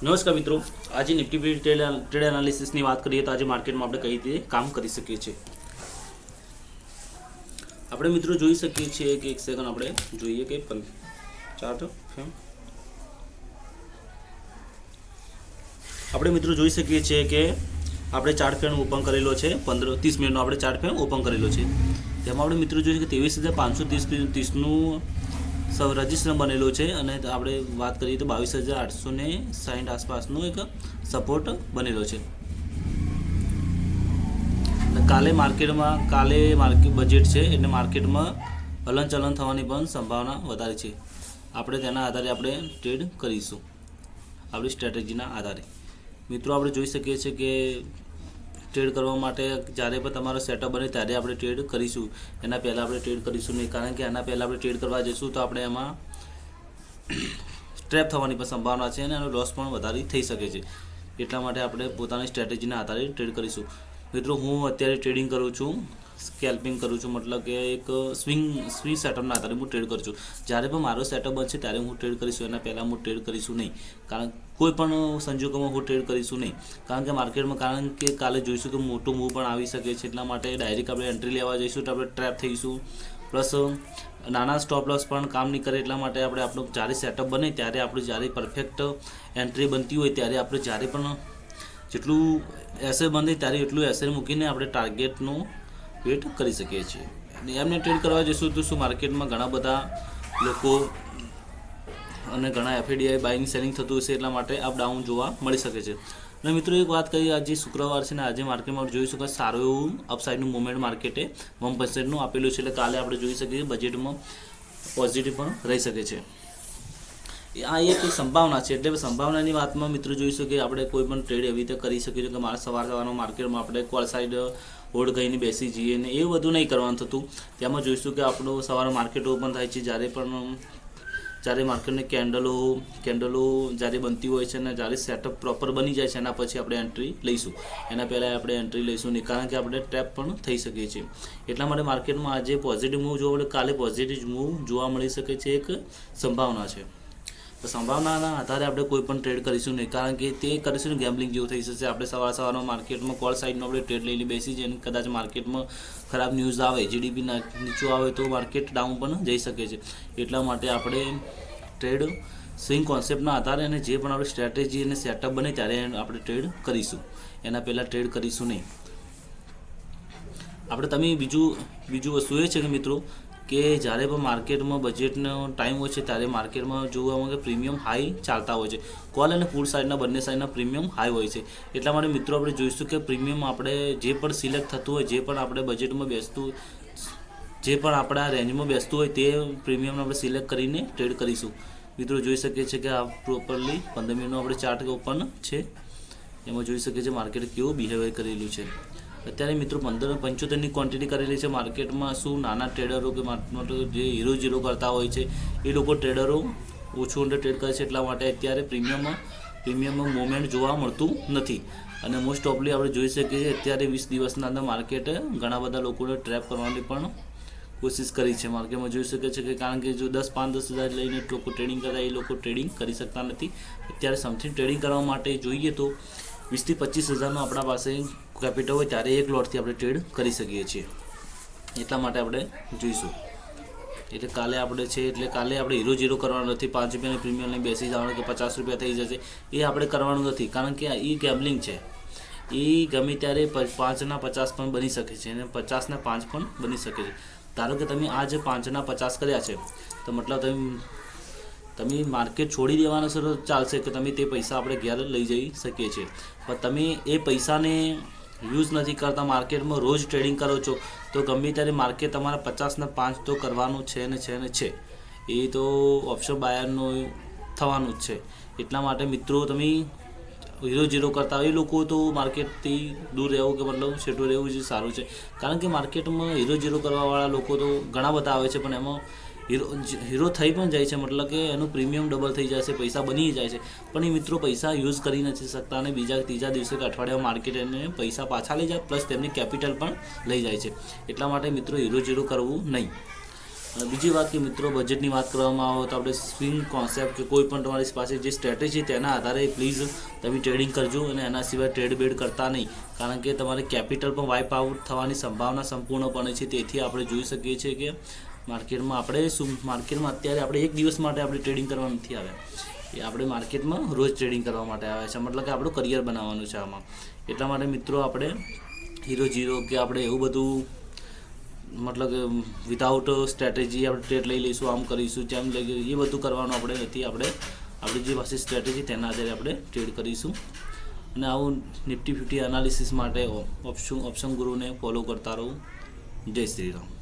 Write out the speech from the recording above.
નમસ્કાર મિત્રો, આજે નિફ્ટી ટ્રેડ એનાલિસિસની વાત કરીએ તો આજે માર્કેટમાં આપણે કઈ રીતે કામ કરી શકીએ છીએ. આપણે મિત્રો જોઈ શકીએ છીએ કે એક સેકન્ડ આપણે જોઈએ કે ચાર્ટ આપણે મિત્રો જોઈ શકીએ છીએ કે આપણે ચાર્ટ ફેન ઓપન કરેલો છે 15-30 મિનિટનો આપણે ચાર્ટ ફેન ઓપન કરેલો છે. તેમાં આપણે મિત્રો જોઈએ કે 23,530નું રજિસ્ટર બનેલો છે અને આપણે વાત કરીએ તો 22,860 આસપાસનો એક સપોર્ટ બનેલો છે. કાલે માર્કેટ બજેટ છે એટલે માર્કેટમાં હલનચલન થવાની પણ સંભાવના વધારે છે. આપણે તેના આધારે આપણે ટ્રેડ કરીશું આપણી સ્ટ્રેટેજીના આધારે. મિત્રો આપણે જોઈ શકીએ છીએ કે ટ્રેડ કરવા માટે જ્યારે પણ તમારો સેટઅપ બને ત્યારે આપણે ટ્રેડ કરીશું. એના પહેલાં આપણે ટ્રેડ કરીશું નહીં, કારણ કે એના પહેલાં આપણે ટ્રેડ કરવા જઈશું તો આપણે એમાં ટ્રેપ થવાની પણ સંભાવના છે અને એનો લોસ પણ વધારે થઈ શકે છે. એટલા માટે આપણે પોતાની સ્ટ્રેટેજીના આધારે ટ્રેડ કરીશું. મિત્રો હું અત્યારે ટ્રેડિંગ કરું છું, સ્કેલ્પિંગ કરું છું, મતલબ કે એક સ્વિંગ સેટઅપના આધારે હું ટ્રેડ કરું છું. જ્યારે પણ મારો સેટઅપ બનશે ત્યારે હું ટ્રેડ કરીશું, એના પહેલાં હું ટ્રેડ કરીશું નહીં. કારણ કોઈ પણ સંજોગોમાં હું ટ્રેડ કરીશું નહીં, કારણ કે માર્કેટમાં કાલે જોઈશું કે મોટું મૂવ પણ આવી શકે છે. એટલા માટે ડાયરેક્ટ આપણે એન્ટ્રી લેવા જઈશું તો આપણે ટ્રેપ થઈશું, પ્લસ નાના સ્ટોપ લોસ પણ કામ નહીં કરે. એટલા માટે આપણે આપણું જ્યારે સેટઅપ બને ત્યારે આપણું જ્યારે પરફેક્ટ એન્ટ્રી બનતી હોય ત્યારે આપણે જ્યારે પણ જેટલું એસેર બંધ ત્યારે એટલું એસેર મૂકીને આપણે ટાર્ગેટનું વેટ કરી શકીએ છીએ. એમને ટ્રેડ કરવા જઈશું તો શું માર્કેટમાં ઘણા બધા લોકો અને ઘણા એફઆઈડીઆઈ બાઇંગ સેલિંગ થતું હશે, એટલા માટે અપ ડાઉન જોવા મળી શકે છે. અને મિત્રો એક વાત કરીએ, આજે શુક્રવાર છે ને આજે માર્કેટમાં જોઈશું કે સારું એવું અપસાઇડનું મુવમેન્ટ માર્કેટે 1% આપેલું છે. એટલે કાલે આપણે જોઈ શકીએ બજેટમાં પોઝિટિવ પણ રહી શકે છે. આ એક સંભાવના છે. એટલે સંભાવનાની વાતમાં મિત્રો જોઈશું કે આપણે કોઈ પણ ટ્રેડ એવી રીતે કરી શકીએ કે સવારમાં માર્કેટમાં આપણે કોલ સાઈડ હોલ્ડ કરીને બેસી જઈએ ને એવું બધું નહીં કરવાનું થતું. તેમાં જોઈશું કે આપણું સવારે માર્કેટ ઓપન થાય છે જ્યારે માર્કેટની કેન્ડલો જ્યારે બનતી હોય છે અને જ્યારે સેટઅપ પ્રોપર બની જાય છે એના પછી આપણે એન્ટ્રી લઈશું. એના પહેલાં આપણે એન્ટ્રી લઈશું નહીં, કારણ કે આપણે ટ્રેપ પણ થઈ શકીએ છીએ. એટલા માટે માર્કેટમાં આજે પોઝિટિવ મૂવ જોવા મળે, કાલે પોઝિટિવ મૂવ જોવા મળી શકે છે, એક સંભાવના છે. તો સંભાવનાના આધારે આપણે કોઈ પણ ટ્રેડ કરીશું નહીં, કારણ કે તે કરીશું ને ગેમ્બલિંગ જેવું થઈ જશે. આપણે સવારમાં માર્કેટમાં કોલ સાઈડનો આપણે ટ્રેડ લઈને બેસી જઈએ અને કદાચ માર્કેટમાં ખરાબ ન્યૂઝ આવે, જીડીપી નીચું આવે તો માર્કેટ ડાઉન પણ જઈ શકે છે. એટલા માટે આપણે ટ્રેડ સ્વિંગ કોન્સેપ્ટના આધારે અને જે પણ આપણે સ્ટ્રેટેજી અને સેટઅપ બને ત્યારે આપણે ટ્રેડ કરીશું, એના પહેલાં ટ્રેડ કરીશું નહીં. તમે બીજું વસ્તુ એ છે કે મિત્રો કે જ્યારે પણ માર્કેટમાં બજેટનો ટાઈમ હોય છે ત્યારે માર્કેટમાં જોવામાં કે પ્રીમિયમ હાઈ ચાલતા હોય છે. કોલ અને પુટ સાઈડના બંને સાઈડના પ્રીમિયમ હાઈ હોય છે. એટલા માટે મિત્રો આપણે જોઈશું કે પ્રીમિયમ આપણે જે પણ સિલેક્ટ થતું હોય, જે પણ આપણે બજેટમાં બેસતું, જે પણ આપણા રેન્જમાં બેસતું હોય તે પ્રીમિયમને આપણે સિલેક્ટ કરીને ટ્રેડ કરીશું. મિત્રો જોઈ શકીએ છીએ કે આ પ્રોપરલી 15 મિનિટનો આપણે ચાર્ટ ઓપન છે, એમાં જોઈ શકીએ છીએ માર્કેટ કેવું બિહેવિયર કરેલું છે. અત્યારે મિત્રો 75ની ક્વોન્ટિટી કરેલી છે માર્કેટમાં. શું નાના ટ્રેડરો કે જે હીરો કરતા હોય છે એ લોકો ટ્રેડરો ઓછું અંદર ટ્રેડ કરે છે, એટલા માટે અત્યારે પ્રીમિયમમાં મુવમેન્ટ જોવા મળતું નથી. અને મોસ્ટ ઓફલી આપણે જોઈ શકીએ છીએ અત્યારે 20 દિવસના અંદર માર્કેટે ઘણા બધા લોકોને ટ્રેપ કરવાની પણ કોશિશ કરી છે. માર્કેટમાં જોઈ શકે છે કે કારણ કે જો 10,000 લઈને લોકો ટ્રેડિંગ કરતા એ લોકો ટ્રેડિંગ કરી શકતા નથી. અત્યારે સમથિંગ ટ્રેડિંગ કરવા માટે જોઈએ તો 20,000 થી 25,000નો આપણા પાસે કેપિટલ હોય ત્યારે એક લોટથી આપણે ટ્રેડ કરી શકીએ છીએ. એટલા માટે આપણે જોઈશું. એટલે કાલે આપણે હીરો કરવાનું નથી, 5 રૂપિયાની પ્રીમિયમ લઈને બેસી જવાનું કે 50 રૂપિયા થઈ જશે એ આપણે કરવાનું નથી, કારણ કે એ ગેમ્બલિંગ છે. એ ગમે ત્યારે 5ના 50 પણ બની શકે છે અને 50ના 5 પણ બની શકે છે. ધારો કે તમે આજે 5ના 50 કર્યા છે તો મતલબ તમે માર્કેટ છોડી દેવાના છો તો ચાલશે કે તમે તે પૈસા આપણે ઘેર લઈ જઈ શકીએ છીએ. પણ તમે એ પૈસાને યુઝ નથી કરતા, માર્કેટમાં રોજ ટ્રેડિંગ કરો છો તો ગમે ત્યારે માર્કેટ તમારા 50ના 5 તો કરવાનું છે ને એ તો ઓપ્શન બાયરનું થવાનું જ છે. એટલા માટે મિત્રો તમે હીરો કરતા હોય એ લોકો તો માર્કેટથી દૂર રહેવું કે મતલબ છેટું રહેવું જ સારું છે, કારણ કે માર્કેટમાં હીરો કરવાવાળા લોકો તો ઘણા બધા આવે છે પણ એમાં હીરો થઈ પણ જાય છે, મતલબ કે એનું પ્રીમિયમ ડબલ થઈ જાય છે, પૈસા બની જાય છે, પણ એ મિત્રો પૈસા યુઝ કરી નથી શકતા અને ત્રીજા દિવસે કે અઠવાડિયામાં માર્કેટ એને પૈસા પાછા લઈ જાય, પ્લસ તેમની કેપિટલ પણ લઈ જાય છે. એટલા માટે મિત્રો હીરો કરવું નહીં. અને બીજી વાત કે મિત્રો બજેટની વાત કરવામાં આવે તો આપણે સ્વિંગ કોન્સેપ્ટ કે કોઈ પણ તમારી પાસે જે સ્ટ્રેટેજી તેના આધારે પ્લીઝ તમે ટ્રેડિંગ કરજો અને એના સિવાય ટ્રેડ બેડ કરતા નહીં, કારણ કે તમારે કેપિટલ પણ વાઇપ આઉટ થવાની સંભાવના સંપૂર્ણપણે છે. તેથી આપણે જોઈ શકીએ છીએ કે માર્કેટમાં અત્યારે આપણે એક દિવસ માટે આપણે ટ્રેડિંગ કરવા નથી આવ્યા, એ આપણે માર્કેટમાં રોજ ટ્રેડિંગ કરવા માટે આવ્યા છે. મતલબ કે આપણું કરિયર બનાવવાનું છે આમાં. એટલા માટે મિત્રો આપણે હીરો કે આપણે એવું બધું મતલબ કે વિધાઉટ સ્ટ્રેટેજી આપણે ટ્રેડ લઈ લઈશું, આમ કરીશું, જેમ લઈ એ બધું કરવાનું આપણે નથી. આપણી જે પાસે સ્ટ્રેટેજી તેના આધારે આપણે ટ્રેડ કરીશું. અને આવું નિફ્ટી 50 એનાલિસિસ માટે ઓપ્શન ગુરુને ફોલો કરતા રહું. જય શ્રી રામ.